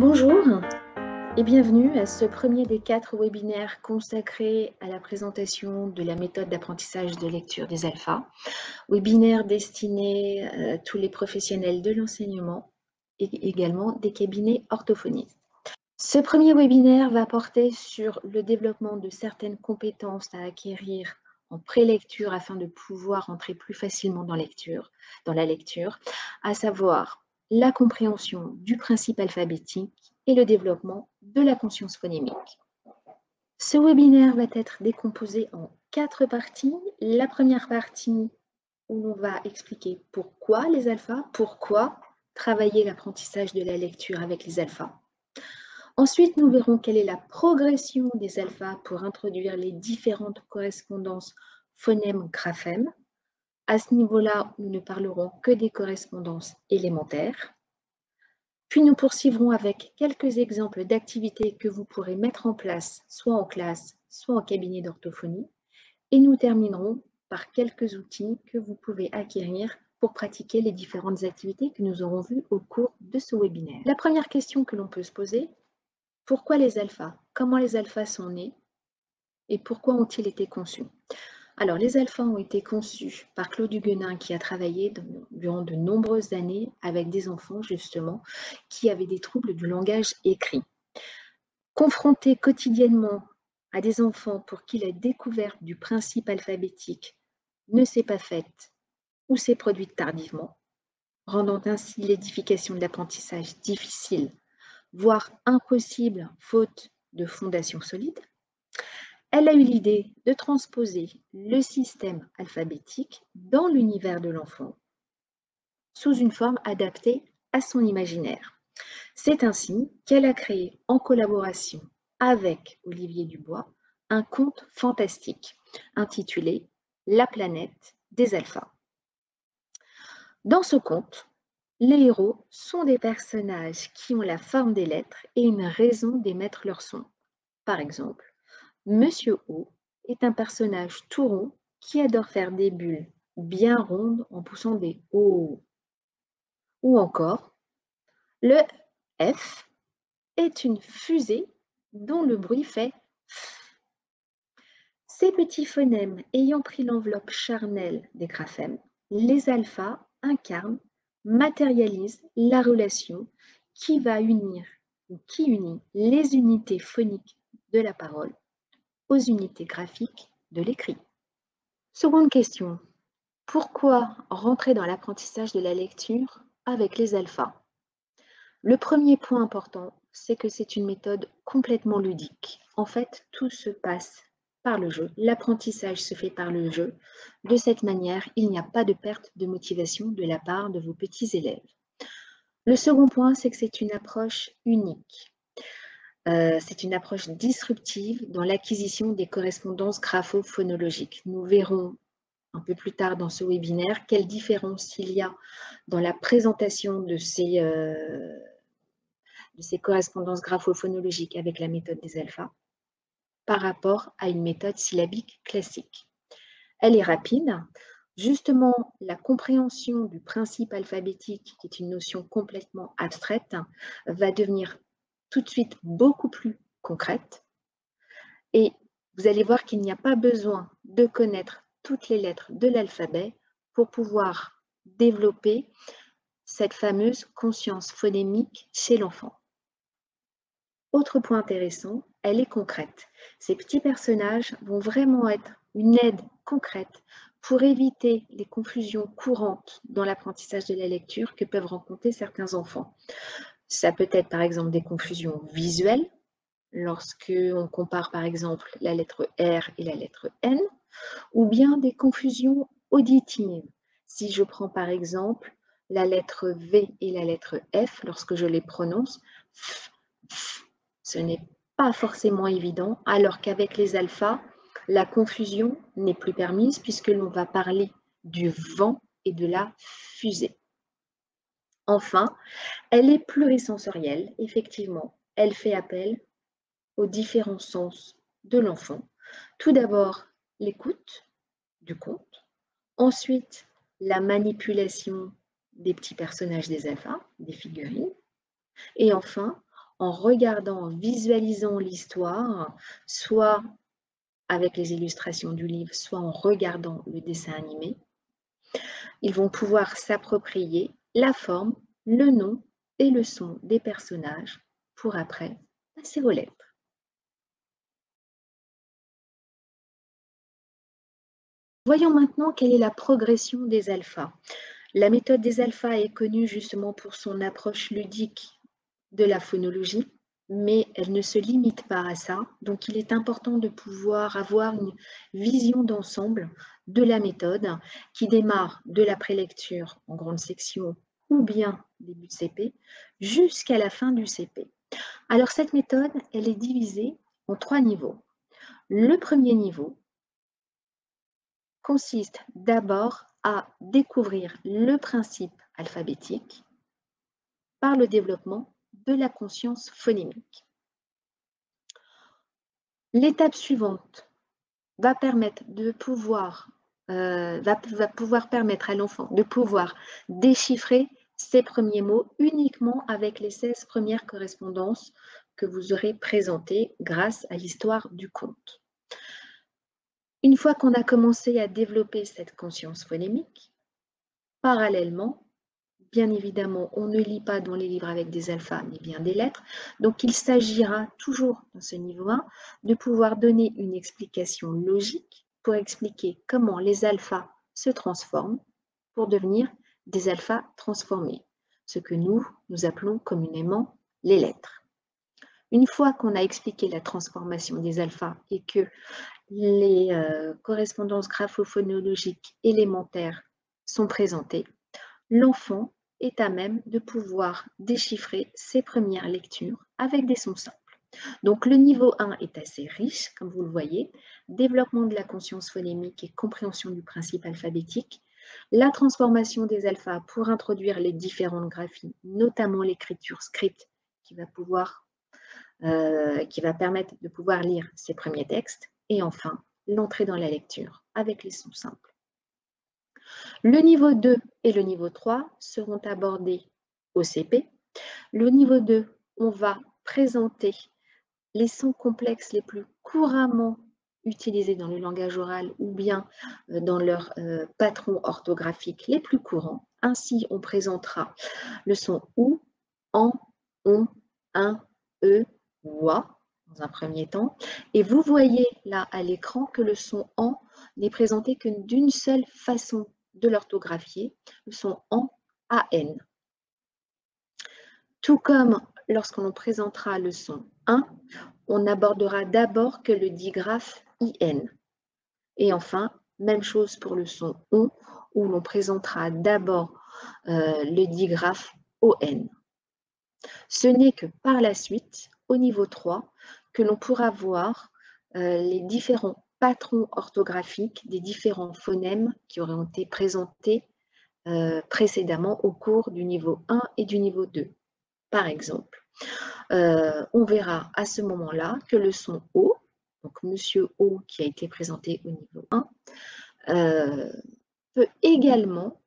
Bonjour et bienvenue à ce premier des 4 webinaires consacrés à la présentation de la méthode d'apprentissage de lecture des alphas. Webinaire destiné à tous les professionnels de l'enseignement et également des cabinets orthophonistes. Ce premier webinaire va porter sur le développement de certaines compétences à acquérir en prélecture afin de pouvoir entrer plus facilement dans la lecture, à savoir la compréhension du principe alphabétique et le développement de la conscience phonémique. Ce webinaire va être décomposé en 4 parties. La première partie où l'on va expliquer pourquoi les alphas, pourquoi travailler l'apprentissage de la lecture avec les alphas. Ensuite, nous verrons quelle est la progression des alphas pour introduire les différentes correspondances phonème-graphème. À ce niveau-là, nous ne parlerons que des correspondances élémentaires. Puis nous poursuivrons avec quelques exemples d'activités que vous pourrez mettre en place, soit en classe, soit en cabinet d'orthophonie. Et nous terminerons par quelques outils que vous pouvez acquérir pour pratiquer les différentes activités que nous aurons vues au cours de ce webinaire. La première question que l'on peut se poser: pourquoi les alphas? Comment les alphas sont nés? Et pourquoi ont-ils été conçus? Alors, les alphas ont été conçus par Claude Huguenin, qui a travaillé durant de nombreuses années avec des enfants, justement, qui avaient des troubles du langage écrit. Confronté quotidiennement à des enfants pour qui la découverte du principe alphabétique ne s'est pas faite ou s'est produite tardivement, rendant ainsi l'édification de l'apprentissage difficile, voire impossible, faute de fondations solides, elle a eu l'idée de transposer le système alphabétique dans l'univers de l'enfant sous une forme adaptée à son imaginaire. C'est ainsi qu'elle a créé, en collaboration avec Olivier Dubois, un conte fantastique intitulé La planète des alphas. Dans ce conte, les héros sont des personnages qui ont la forme des lettres et une raison d'émettre leur son. Par exemple, Monsieur O est un personnage tout rond qui adore faire des bulles bien rondes en poussant des O. Ou encore, le F est une fusée dont le bruit fait F. Ces petits phonèmes ayant pris l'enveloppe charnelle des graphèmes, les alphas incarnent, matérialisent la relation qui va unir ou qui unit les unités phoniques de la parole aux unités graphiques de l'écrit. Seconde question, pourquoi rentrer dans l'apprentissage de la lecture avec les alphas? Le premier point important, c'est que c'est une méthode complètement ludique. En fait, tout se passe par le jeu. L'apprentissage se fait par le jeu. De cette manière, il n'y a pas de perte de motivation de la part de vos petits élèves. Le second point, c'est que c'est une approche unique. C'est une approche disruptive dans l'acquisition des correspondances graphophonologiques. Nous verrons un peu plus tard dans ce webinaire quelle différence il y a dans la présentation de ces correspondances graphophonologiques avec la méthode des alphas par rapport à une méthode syllabique classique. Elle est rapide. Justement, la compréhension du principe alphabétique, qui est une notion complètement abstraite, va devenir tout de suite beaucoup plus concrète. Et vous allez voir qu'il n'y a pas besoin de connaître toutes les lettres de l'alphabet pour pouvoir développer cette fameuse conscience phonémique chez l'enfant. Autre point intéressant, elle est concrète. Ces petits personnages vont vraiment être une aide concrète pour éviter les confusions courantes dans l'apprentissage de la lecture que peuvent rencontrer certains enfants. Ça peut être par exemple des confusions visuelles, lorsque on compare par exemple la lettre R et la lettre N, ou bien des confusions auditives. Si je prends par exemple la lettre V et la lettre F, lorsque je les prononce, ce n'est pas forcément évident, alors qu'avec les alphas, la confusion n'est plus permise puisque l'on va parler du vent et de la fusée. Enfin, elle est plurisensorielle, effectivement. Elle fait appel aux différents sens de l'enfant. Tout d'abord, l'écoute du conte. Ensuite, la manipulation des petits personnages des alphas, des figurines. Et enfin, en regardant, en visualisant l'histoire, soit avec les illustrations du livre, soit en regardant le dessin animé. Ils vont pouvoir s'approprier la forme, le nom et le son des personnages pour après passer aux lettres. Voyons maintenant quelle est la progression des alphas. La méthode des alphas est connue justement pour son approche ludique de la phonologie, mais elle ne se limite pas à ça. Donc, il est important de pouvoir avoir une vision d'ensemble de la méthode qui démarre de la prélecture en grande section ou bien début de CP jusqu'à la fin du CP. Alors, cette méthode, elle est divisée en 3 niveaux. Le premier niveau consiste d'abord à découvrir le principe alphabétique par le développement de la conscience phonémique. L'étape suivante va permettre à l'enfant de pouvoir déchiffrer ces premiers mots uniquement avec les 16 premières correspondances que vous aurez présentées grâce à l'histoire du conte. Une fois qu'on a commencé à développer cette conscience phonémique, parallèlement, bien évidemment, on ne lit pas dans les livres avec des alphas, mais bien des lettres. Donc, il s'agira toujours, dans ce niveau 1, de pouvoir donner une explication logique pour expliquer comment les alphas se transforment pour devenir des alphas transformés, ce que nous appelons communément les lettres. Une fois qu'on a expliqué la transformation des alphas et que les correspondances graphophonologiques élémentaires sont présentées, l'enfant est à même de pouvoir déchiffrer ses premières lectures avec des sons simples. Donc le niveau 1 est assez riche, comme vous le voyez, développement de la conscience phonémique et compréhension du principe alphabétique, la transformation des alphas pour introduire les différentes graphies, notamment l'écriture script qui va permettre de pouvoir lire ses premiers textes, et enfin l'entrée dans la lecture avec les sons simples. Le niveau 2 et le niveau 3 seront abordés au CP. Le niveau 2, on va présenter les sons complexes les plus couramment utilisés dans le langage oral ou bien dans leurs patrons orthographiques les plus courants. Ainsi, on présentera le son OU, AN, ON, IN, E, OUA dans un premier temps. Et vous voyez là à l'écran que le son AN n'est présenté que d'une seule façon de l'orthographier, le son AN, AN. Tout comme lorsqu'on présentera le son 1, on n'abordera d'abord que le digraphe IN. Et enfin, même chose pour le son ON, où l'on présentera d'abord le digraphe ON. Ce n'est que par la suite, au niveau 3, que l'on pourra voir les différents patrons orthographiques des différents phonèmes qui auraient été présentés précédemment au cours du niveau 1 et du niveau 2. Par exemple, on verra à ce moment-là que le son O, donc Monsieur O qui a été présenté au niveau 1, peut également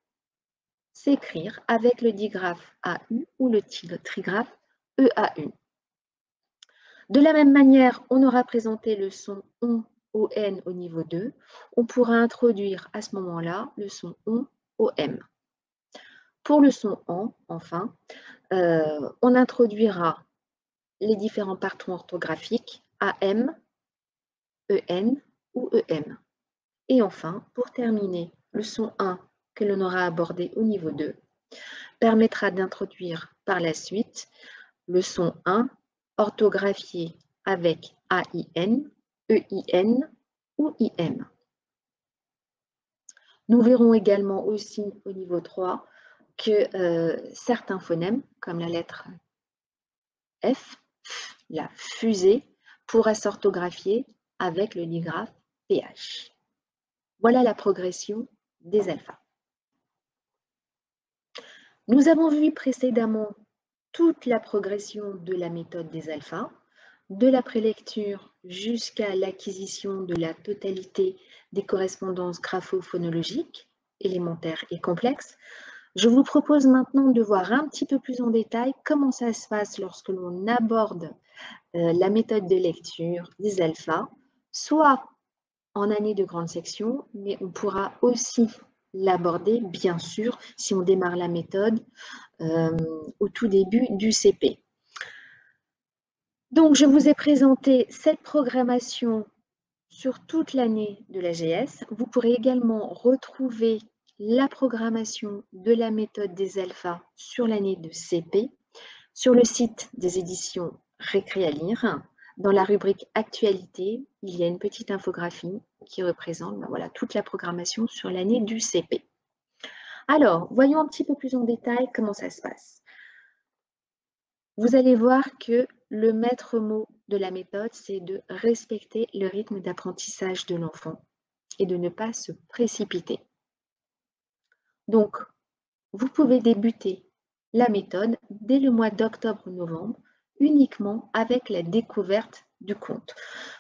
s'écrire avec le digraphe AU ou le trigraphe EAU. De la même manière, on aura présenté le son ON au niveau 2. On pourra introduire à ce moment-là le son ON au M. Pour le son AN, enfin, on introduira les différents patrons orthographiques AM, EN ou EM. Et enfin, pour terminer, le son 1 que l'on aura abordé au niveau 2 permettra d'introduire par la suite le son 1 orthographié avec AIN, EIN ou IM. Nous verrons également aussi au niveau 3 que certains phonèmes, comme la lettre F, la fusée, pourra s'orthographier avec le digraphe PH. Voilà la progression des alphas. Nous avons vu précédemment toute la progression de la méthode des alphas, de la prélecture jusqu'à l'acquisition de la totalité des correspondances graphophonologiques, élémentaires et complexes, Je vous propose maintenant de voir un petit peu plus en détail comment ça se passe lorsque l'on aborde la méthode de lecture des alphas, soit en année de grande section, mais on pourra aussi l'aborder, bien sûr, si on démarre la méthode au tout début du CP. Donc, je vous ai présenté cette programmation sur toute l'année de l'AGS. Vous pourrez également retrouver la programmation de la méthode des alphas sur l'année de CP sur le site des éditions Récré à lire. Dans la rubrique Actualité, il y a une petite infographie qui représente voilà, toute la programmation sur l'année du CP. Alors, voyons un petit peu plus en détail comment ça se passe. Vous allez voir que le maître mot de la méthode, c'est de respecter le rythme d'apprentissage de l'enfant et de ne pas se précipiter. Donc, vous pouvez débuter la méthode dès le mois d'octobre-novembre uniquement avec la découverte du conte.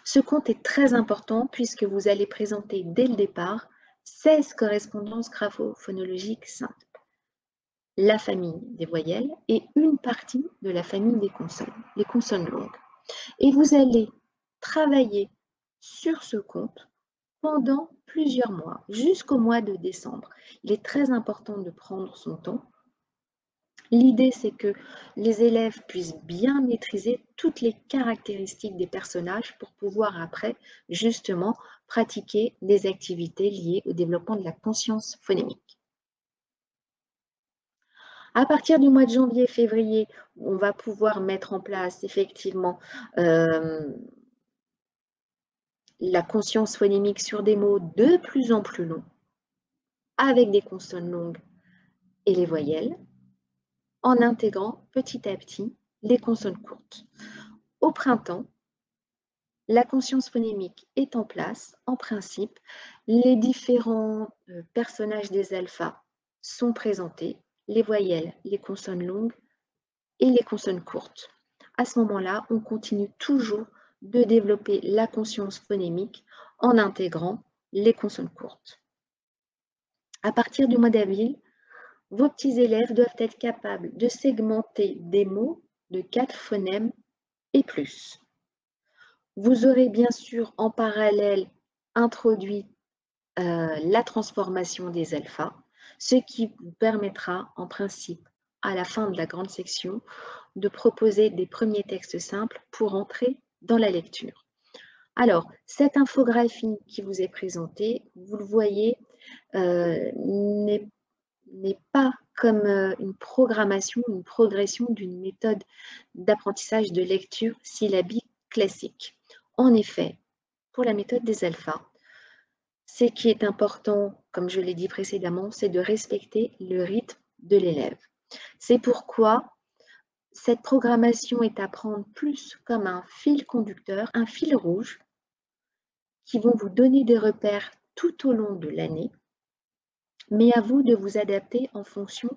Ce conte est très important puisque vous allez présenter dès le départ 16 correspondances graphophonologiques simples, la famille des voyelles et une partie de la famille des consonnes, les consonnes longues. Et vous allez travailler sur ce conte pendant plusieurs mois, jusqu'au mois de décembre. Il est très important de prendre son temps. L'idée, c'est que les élèves puissent bien maîtriser toutes les caractéristiques des personnages pour pouvoir après, justement, pratiquer des activités liées au développement de la conscience phonémique. À partir du mois de janvier-février, on va pouvoir mettre en place effectivement la conscience phonémique sur des mots de plus en plus longs, avec des consonnes longues et les voyelles, en intégrant petit à petit les consonnes courtes. Au printemps, la conscience phonémique est en place, en principe, les différents personnages des alphas sont présentés, les voyelles, les consonnes longues et les consonnes courtes. À ce moment-là, on continue toujours de développer la conscience phonémique en intégrant les consonnes courtes. À partir du mois d'avril, vos petits élèves doivent être capables de segmenter des mots de 4 phonèmes et plus. Vous aurez bien sûr en parallèle introduit la transformation des alphas, ce qui vous permettra en principe à la fin de la grande section de proposer des premiers textes simples pour entrer dans la lecture. Alors, cette infographie qui vous est présentée, vous le voyez, n'est pas comme une programmation, une progression d'une méthode d'apprentissage de lecture syllabique classique. En effet, pour la méthode des alphas, ce qui est important, comme je l'ai dit précédemment, c'est de respecter le rythme de l'élève. C'est pourquoi cette programmation est à prendre plus comme un fil conducteur, un fil rouge, qui vont vous donner des repères tout au long de l'année, mais à vous de vous adapter en fonction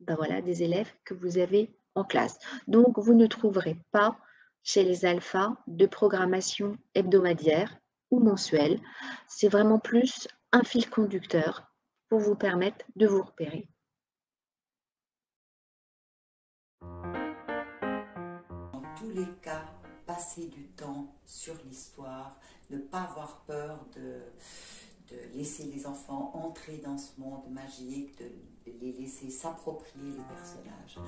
voilà, des élèves que vous avez en classe. Donc, vous ne trouverez pas chez les alphas de programmation hebdomadaire ou mensuelle. C'est vraiment plus un fil conducteur pour vous permettre de vous repérer. Dans tous les cas, passer du temps sur l'histoire, ne pas avoir peur de laisser les enfants entrer dans ce monde magique, de les laisser s'approprier les personnages.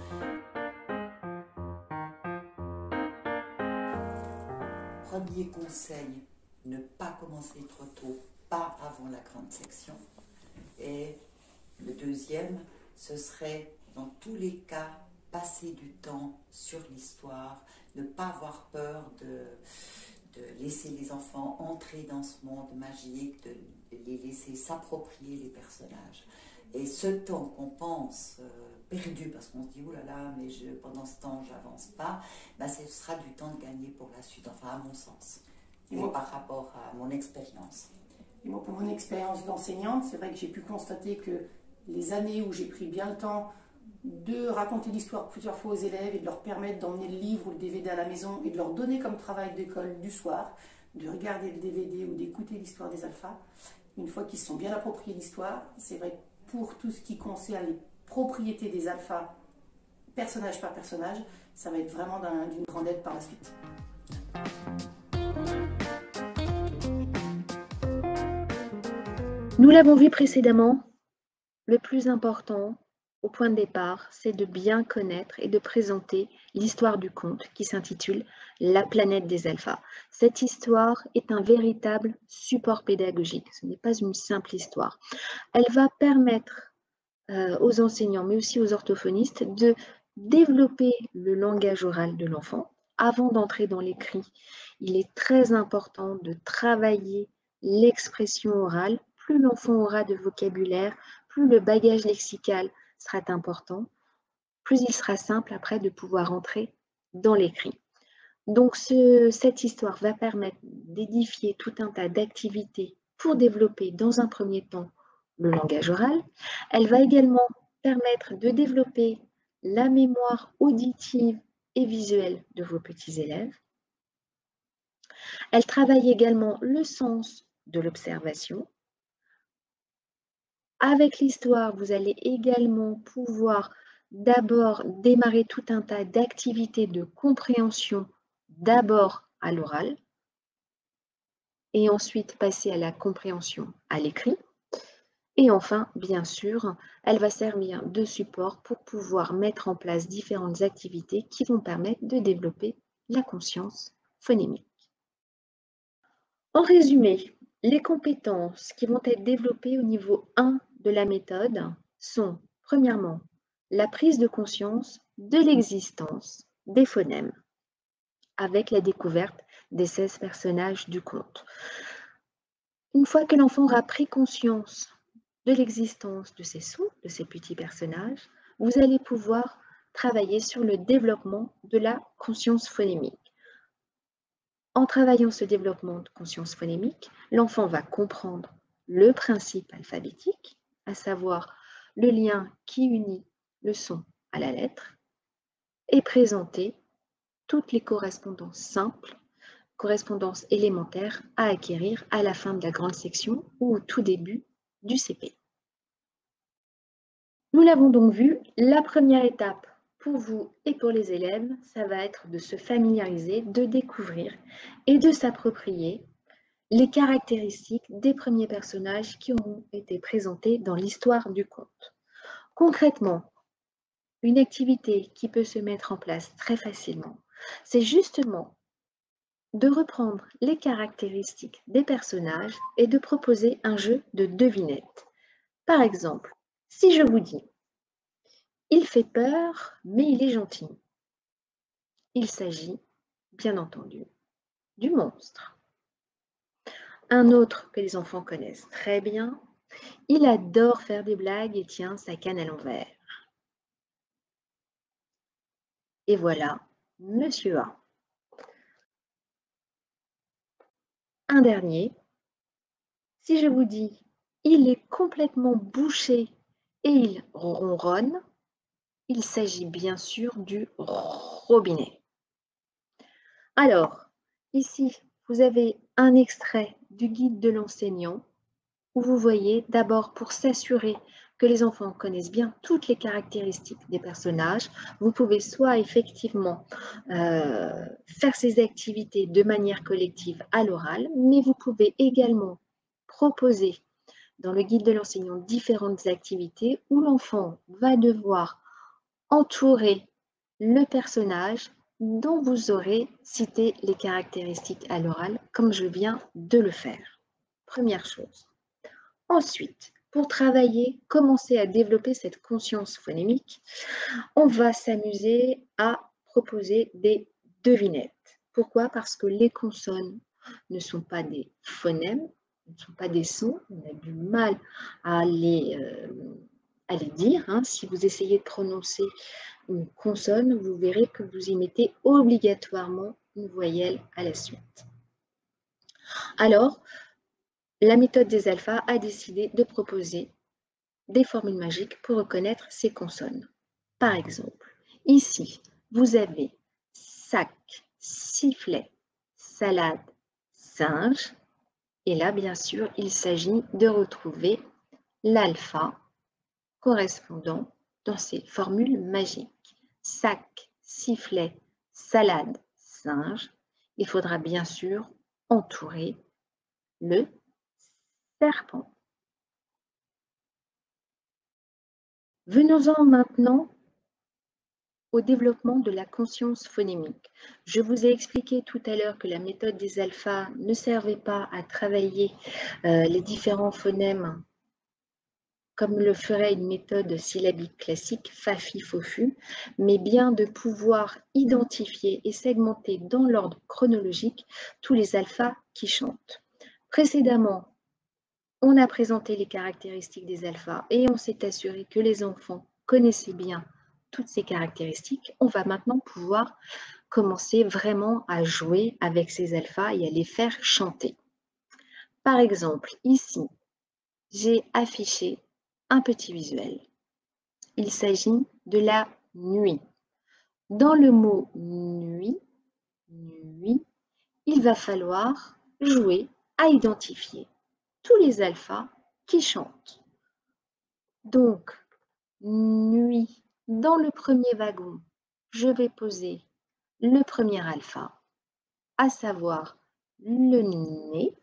Premier conseil, ne pas commencer trop tôt, pas avant la grande section. Et le deuxième, ce serait dans tous les cas passer du temps sur l'histoire, ne pas avoir peur de laisser les enfants entrer dans ce monde magique, de les laisser s'approprier les personnages. Et ce temps qu'on pense perdu, parce qu'on se dit « Ouh là là, mais pendant ce temps, j'avance pas », ben, ce sera du temps de gagner pour la suite, enfin à mon sens, et par rapport à mon expérience. Et moi, pour mon expérience d'enseignante, c'est vrai que j'ai pu constater que les années où j'ai pris bien le temps de raconter l'histoire plusieurs fois aux élèves et de leur permettre d'emmener le livre ou le DVD à la maison et de leur donner comme travail d'école du soir, de regarder le DVD ou d'écouter l'histoire des alphas, une fois qu'ils se sont bien appropriés l'histoire, c'est vrai que pour tout ce qui concerne les propriétés des alphas, personnage par personnage, ça va être vraiment d'une grande aide par la suite. Nous l'avons vu précédemment, le plus important au point de départ, c'est de bien connaître et de présenter l'histoire du conte qui s'intitule La planète des alphas. Cette histoire est un véritable support pédagogique, ce n'est pas une simple histoire. Elle va permettre aux enseignants, mais aussi aux orthophonistes, de développer le langage oral de l'enfant. Avant d'entrer dans l'écrit, il est très important de travailler l'expression orale. Plus l'enfant aura de vocabulaire, plus le bagage lexical sera important, plus il sera simple après de pouvoir entrer dans l'écrit. Donc cette histoire va permettre d'édifier tout un tas d'activités pour développer dans un premier temps le langage oral. Elle va également permettre de développer la mémoire auditive et visuelle de vos petits élèves. Elle travaille également le sens de l'observation. Avec l'histoire, vous allez également pouvoir d'abord démarrer tout un tas d'activités de compréhension, d'abord à l'oral, et ensuite passer à la compréhension à l'écrit. Et enfin, bien sûr, elle va servir de support pour pouvoir mettre en place différentes activités qui vont permettre de développer la conscience phonémique. En résumé, les compétences qui vont être développées au niveau 1 de la méthode sont, premièrement, la prise de conscience de l'existence des phonèmes, avec la découverte des 16 personnages du conte. Une fois que l'enfant aura pris conscience de l'existence de ces sons, de ces petits personnages, vous allez pouvoir travailler sur le développement de la conscience phonémique. En travaillant ce développement de conscience phonémique, l'enfant va comprendre le principe alphabétique, à savoir le lien qui unit le son à la lettre, et présenter toutes les correspondances simples, correspondances élémentaires à acquérir à la fin de la grande section ou au tout début du CP. Nous l'avons donc vu, la première étape pour vous et pour les élèves, ça va être de se familiariser, de découvrir et de s'approprier les caractéristiques des premiers personnages qui auront été présentés dans l'histoire du conte. Concrètement, une activité qui peut se mettre en place très facilement, c'est justement de reprendre les caractéristiques des personnages et de proposer un jeu de devinettes. Par exemple, si je vous dis « Il fait peur, mais il est gentil », il s'agit, bien entendu, du monstre. Un autre que les enfants connaissent très bien, il adore faire des blagues et tient sa canne à l'envers. Et voilà, Monsieur A. Un dernier, si je vous dis « Il est complètement bouché et il ronronne », il s'agit bien sûr du robinet. Alors, ici, vous avez un extrait du guide de l'enseignant où vous voyez d'abord pour s'assurer que les enfants connaissent bien toutes les caractéristiques des personnages, vous pouvez soit effectivement faire ces activités de manière collective à l'oral, mais vous pouvez également proposer dans le guide de l'enseignant différentes activités où l'enfant va devoir entourer le personnage dont vous aurez cité les caractéristiques à l'oral, comme je viens de le faire. Première chose. Ensuite, pour travailler, commencer à développer cette conscience phonémique, on va s'amuser à proposer des devinettes. Pourquoi? Parce que les consonnes ne sont pas des phonèmes, ne sont pas des sons, on a du mal à les dire. Hein. Si vous essayez de prononcer une consonne, vous verrez que vous y mettez obligatoirement une voyelle à la suite. Alors, la méthode des alphas a décidé de proposer des formules magiques pour reconnaître ces consonnes. Par exemple, ici, vous avez sac, sifflet, salade, singe. Et là, bien sûr, il s'agit de retrouver l'alpha correspondant dans ces formules magiques. Sac, sifflet, salade, singe. Il faudra bien sûr entourer le serpent. Venons-en maintenant au développement de la conscience phonémique. Je vous ai expliqué tout à l'heure que la méthode des alphas ne servait pas à travailler les différents phonèmes comme le ferait une méthode syllabique classique, fa-fi, fo-fu, mais bien de pouvoir identifier et segmenter dans l'ordre chronologique tous les alphas qui chantent. Précédemment, on a présenté les caractéristiques des alphas et on s'est assuré que les enfants connaissaient bien toutes ces caractéristiques. On va maintenant pouvoir commencer vraiment à jouer avec ces alphas et à les faire chanter. Par exemple, ici, j'ai affiché un petit visuel. Il s'agit de la nuit. Dans le mot nuit, il va falloir jouer à identifier tous les alphas qui chantent. Donc, nuit, dans le premier wagon, je vais poser le premier alpha, à savoir le nez.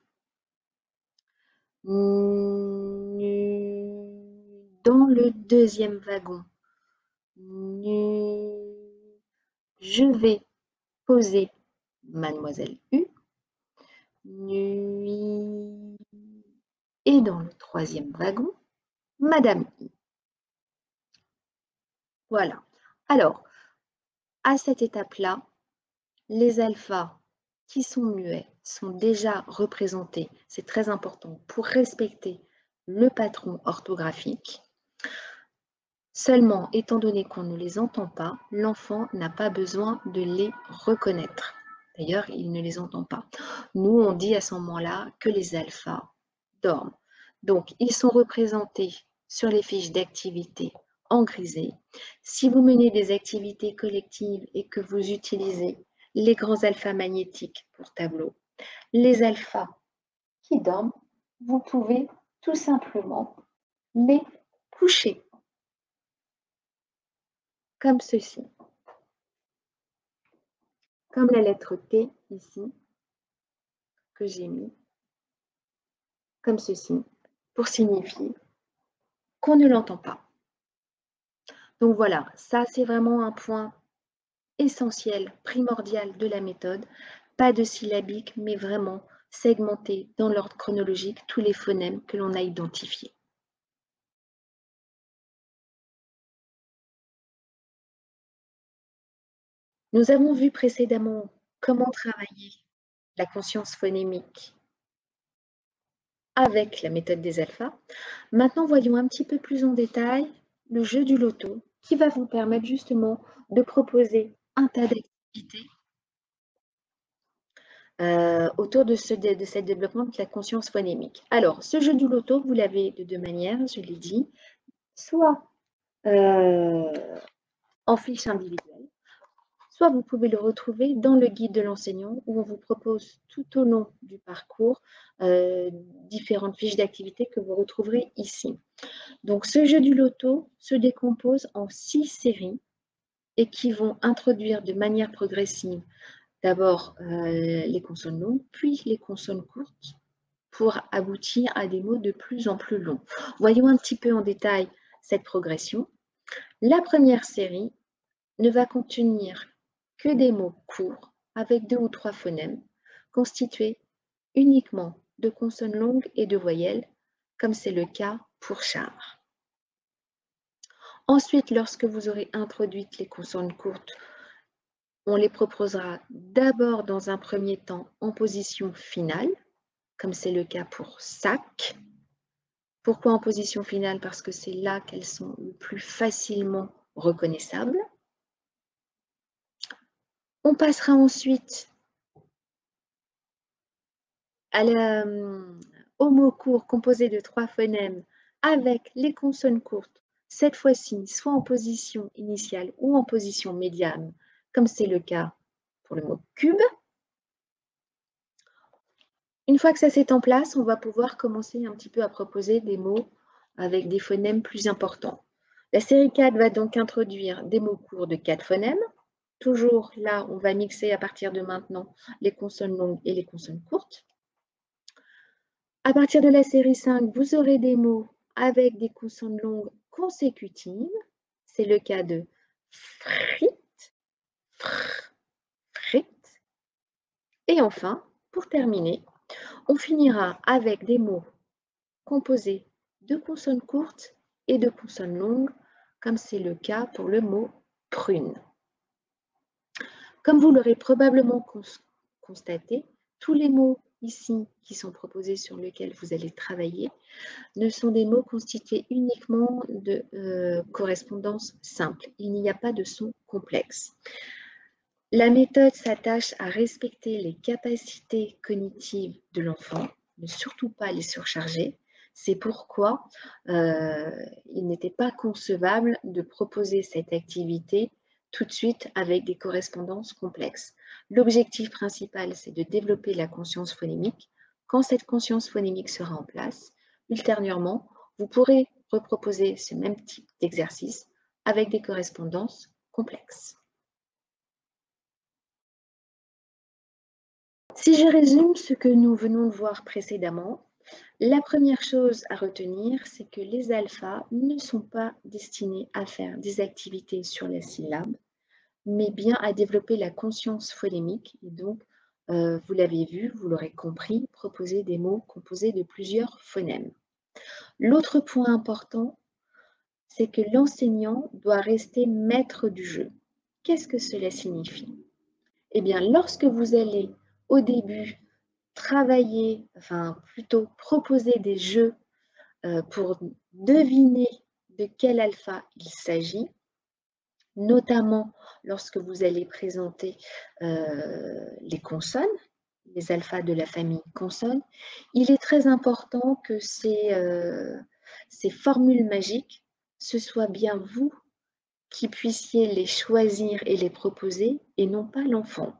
Dans le deuxième wagon, je vais poser Mademoiselle U, nuit, et dans le troisième wagon, Madame I. Voilà. Alors, à cette étape-là, les alphas qui sont muets sont déjà représentés. C'est très important pour respecter le patron orthographique. Seulement, étant donné qu'on ne les entend pas, l'enfant n'a pas besoin de les reconnaître. D'ailleurs, il ne les entend pas. Nous, on dit à ce moment-là que les alphas dorment. Donc, ils sont représentés sur les fiches d'activité en grisé. Si vous menez des activités collectives et que vous utilisez les grands alphas magnétiques pour tableau, les alphas qui dorment, vous pouvez tout simplement les coucher. Comme ceci, comme la lettre T ici, que j'ai mis, comme ceci, pour signifier qu'on ne l'entend pas. Donc voilà, ça c'est vraiment un point essentiel, primordial de la méthode. Pas de syllabique, mais vraiment segmenter dans l'ordre chronologique tous les phonèmes que l'on a identifiés. Nous avons vu précédemment comment travailler la conscience phonémique avec la méthode des alphas. Maintenant, voyons un petit peu plus en détail le jeu du loto qui va vous permettre justement de proposer un tas d'activités autour de ce développement de la conscience phonémique. Alors, ce jeu du loto, vous l'avez de deux manières, je l'ai dit, soit en fiche individuelle, soit vous pouvez le retrouver dans le guide de l'enseignant où on vous propose tout au long du parcours différentes fiches d'activités que vous retrouverez ici. Donc, ce jeu du loto se décompose en 6 séries et qui vont introduire de manière progressive d'abord les consonnes longues, puis les consonnes courtes pour aboutir à des mots de plus en plus longs. Voyons un petit peu en détail cette progression. La première série ne va contenir que des mots courts avec 2 ou 3 phonèmes constitués uniquement de consonnes longues et de voyelles, comme c'est le cas pour char. Ensuite, lorsque vous aurez introduit les consonnes courtes, on les proposera d'abord dans un premier temps en position finale, comme c'est le cas pour sac. Pourquoi en position finale? Parce que c'est là qu'elles sont le plus facilement reconnaissables. On passera ensuite au mot court composé de 3 phonèmes avec les consonnes courtes, cette fois-ci soit en position initiale ou en position médiane, comme c'est le cas pour le mot cube. Une fois que ça s'est en place, on va pouvoir commencer un petit peu à proposer des mots avec des phonèmes plus importants. La série 4 va donc introduire des mots courts de 4 phonèmes. Toujours là, on va mixer à partir de maintenant les consonnes longues et les consonnes courtes. À partir de la série 5, vous aurez des mots avec des consonnes longues consécutives. C'est le cas de frites, frites. Et enfin, pour terminer, on finira avec des mots composés de consonnes courtes et de consonnes longues, comme c'est le cas pour le mot prune. Comme vous l'aurez probablement constaté, tous les mots ici qui sont proposés sur lesquels vous allez travailler ne sont des mots constitués uniquement de correspondances simples. Il n'y a pas de son complexe. La méthode s'attache à respecter les capacités cognitives de l'enfant, ne surtout pas les surcharger. C'est pourquoi il n'était pas concevable de proposer cette activité tout de suite avec des correspondances complexes. L'objectif principal, c'est de développer la conscience phonémique. Quand cette conscience phonémique sera en place, ultérieurement, vous pourrez reproposer ce même type d'exercice avec des correspondances complexes. Si je résume ce que nous venons de voir précédemment, la première chose à retenir, c'est que les alphas ne sont pas destinés à faire des activités sur la syllabe, mais bien à développer la conscience phonémique. Et donc, vous l'avez vu, vous l'aurez compris, proposer des mots composés de plusieurs phonèmes. L'autre point important, c'est que l'enseignant doit rester maître du jeu. Qu'est-ce que cela signifie? Eh bien, lorsque vous allez au début travailler, enfin plutôt proposer des jeux pour deviner de quel alpha il s'agit, notamment lorsque vous allez présenter les consonnes, les alphas de la famille consonnes, il est très important que ces formules magiques, ce soit bien vous qui puissiez les choisir et les proposer et non pas l'enfant.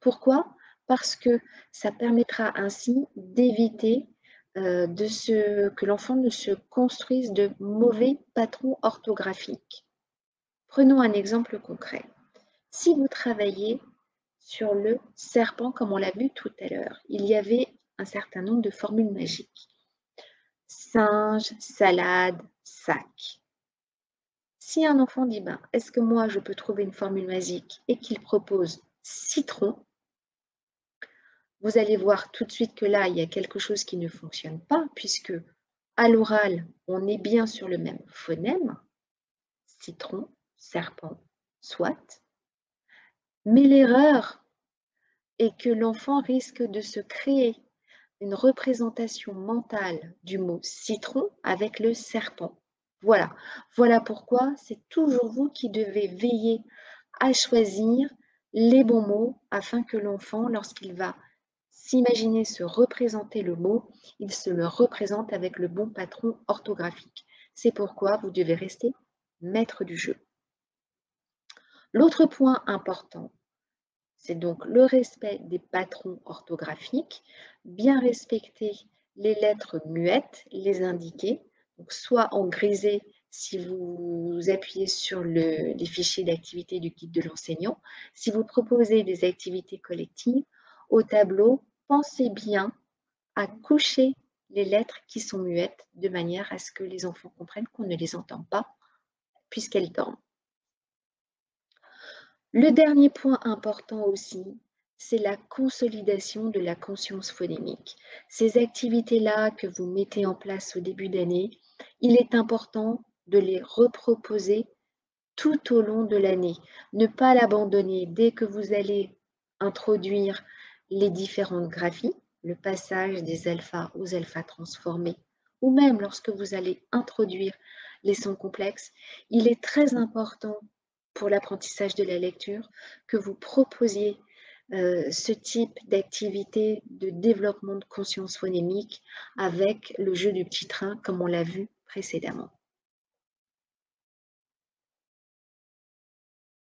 Pourquoi? Parce que ça permettra ainsi d'éviter que l'enfant ne se construise de mauvais patrons orthographiques. Prenons un exemple concret. Si vous travaillez sur le serpent, comme on l'a vu tout à l'heure, il y avait un certain nombre de formules magiques. Singe, salade, sac. Si un enfant dit, est-ce que moi je peux trouver une formule magique et qu'il propose citron, vous allez voir tout de suite que là, il y a quelque chose qui ne fonctionne pas, puisque à l'oral, on est bien sur le même phonème, citron, serpent, soit. Mais l'erreur est que l'enfant risque de se créer une représentation mentale du mot citron avec le serpent. Voilà, voilà pourquoi c'est toujours vous qui devez veiller à choisir les bons mots afin que l'enfant, lorsqu'il va s'imaginer se représenter le mot, il se le représente avec le bon patron orthographique. C'est pourquoi vous devez rester maître du jeu. L'autre point important, c'est donc le respect des patrons orthographiques, bien respecter les lettres muettes, les indiquer, donc soit en grisé si vous appuyez sur les fichiers d'activité du guide de l'enseignant. Si vous proposez des activités collectives, au tableau, pensez bien à coucher les lettres qui sont muettes de manière à ce que les enfants comprennent qu'on ne les entend pas puisqu'elles dorment. Le dernier point important aussi, c'est la consolidation de la conscience phonémique. Ces activités-là que vous mettez en place au début d'année, il est important de les reproposer tout au long de l'année. Ne pas l'abandonner dès que vous allez introduire les différentes graphies, le passage des alphas aux alphas transformés, ou même lorsque vous allez introduire les sons complexes, il est très important pour l'apprentissage de la lecture que vous proposiez ce type d'activité de développement de conscience phonémique avec le jeu du petit train comme on l'a vu précédemment.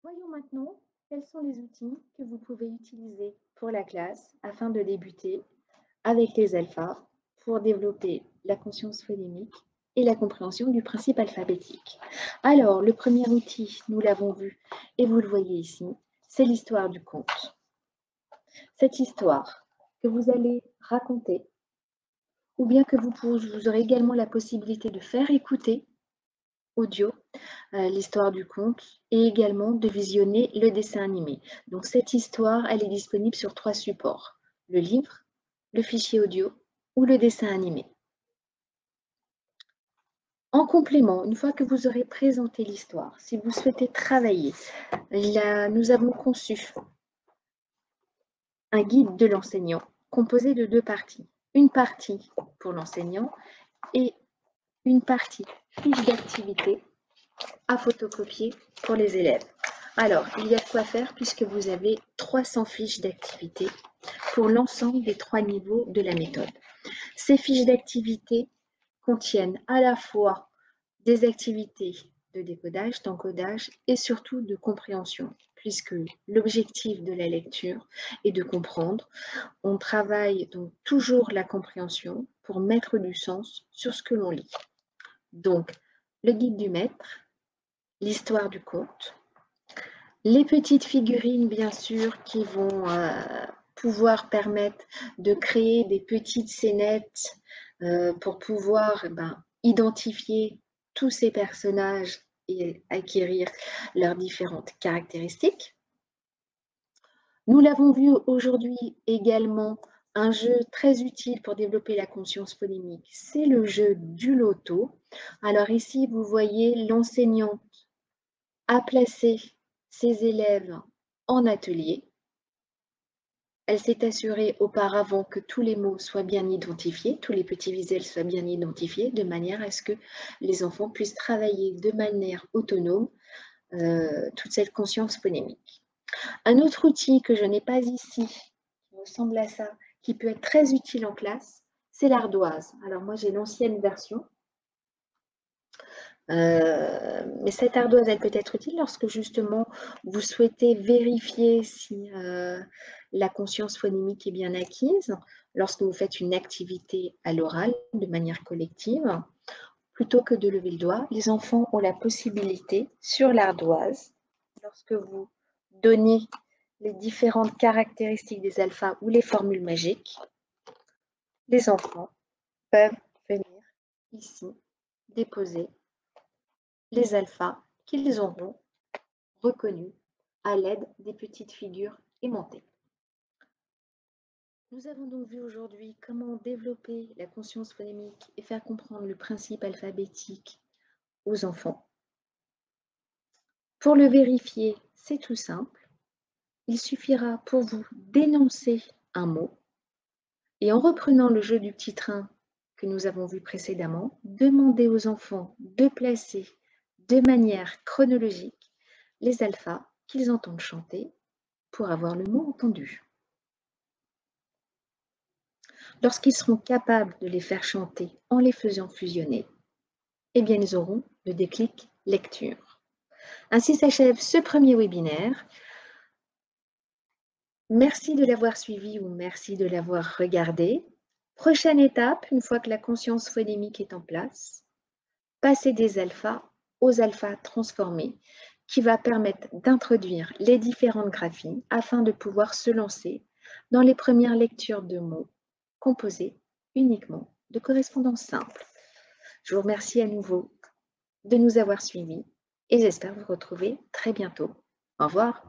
Voyons maintenant quels sont les outils que vous pouvez utiliser pour la classe afin de débuter avec les alphas pour développer la conscience phonémique et la compréhension du principe alphabétique. Alors, le premier outil, nous l'avons vu et vous le voyez ici, c'est l'histoire du conte. Cette histoire que vous allez raconter ou bien que vous aurez également la possibilité de faire écouter audio l'histoire du conte et également de visionner le dessin animé. Donc cette histoire, elle est disponible sur 3 supports, le livre, le fichier audio ou le dessin animé. En complément, une fois que vous aurez présenté l'histoire, si vous souhaitez travailler, nous avons conçu un guide de l'enseignant composé de 2 parties. Une partie pour l'enseignant et une partie fiche d'activité à photocopier pour les élèves. Alors, il y a de quoi faire puisque vous avez 300 fiches d'activité pour l'ensemble des 3 niveaux de la méthode. Ces fiches d'activité contiennent à la fois des activités de décodage, d'encodage et surtout de compréhension, puisque l'objectif de la lecture est de comprendre. On travaille donc toujours la compréhension pour mettre du sens sur ce que l'on lit. Donc, le guide du maître, l'histoire du conte, les petites figurines, bien sûr, qui vont pouvoir permettre de créer des petites scénettes pour pouvoir identifier tous ces personnages et acquérir leurs différentes caractéristiques. Nous l'avons vu aujourd'hui également, un jeu très utile pour développer la conscience phonémique, c'est le jeu du loto. Alors ici, vous voyez l'enseignante a placé ses élèves en atelier. Elle s'est assurée auparavant que tous les mots soient bien identifiés, tous les petits visuels soient bien identifiés, de manière à ce que les enfants puissent travailler de manière autonome toute cette conscience phonémique. Un autre outil que je n'ai pas ici, qui ressemble à ça, qui peut être très utile en classe, c'est l'ardoise. Alors moi j'ai l'ancienne version, mais cette ardoise, elle peut être utile lorsque justement vous souhaitez vérifier si la conscience phonémique est bien acquise, lorsque vous faites une activité à l'oral de manière collective. Plutôt que de lever le doigt, les enfants ont la possibilité sur l'ardoise, lorsque vous donnez les différentes caractéristiques des alphas ou les formules magiques, les enfants peuvent venir ici déposer les alphas qu'ils auront reconnus à l'aide des petites figures aimantées. Nous avons donc vu aujourd'hui comment développer la conscience phonémique et faire comprendre le principe alphabétique aux enfants. Pour le vérifier, c'est tout simple. Il suffira pour vous d'énoncer un mot et en reprenant le jeu du petit train que nous avons vu précédemment, demander aux enfants de placer de manière chronologique les alphas qu'ils entendent chanter pour avoir le mot entendu. Lorsqu'ils seront capables de les faire chanter en les faisant fusionner, eh bien ils auront le déclic lecture. Ainsi s'achève ce premier webinaire. Merci de l'avoir suivi ou merci de l'avoir regardé. Prochaine étape, une fois que la conscience phonémique est en place, passer des alphas aux alphas transformés, qui va permettre d'introduire les différentes graphies afin de pouvoir se lancer dans les premières lectures de mots composés uniquement de correspondances simples. Je vous remercie à nouveau de nous avoir suivis et j'espère vous retrouver très bientôt. Au revoir.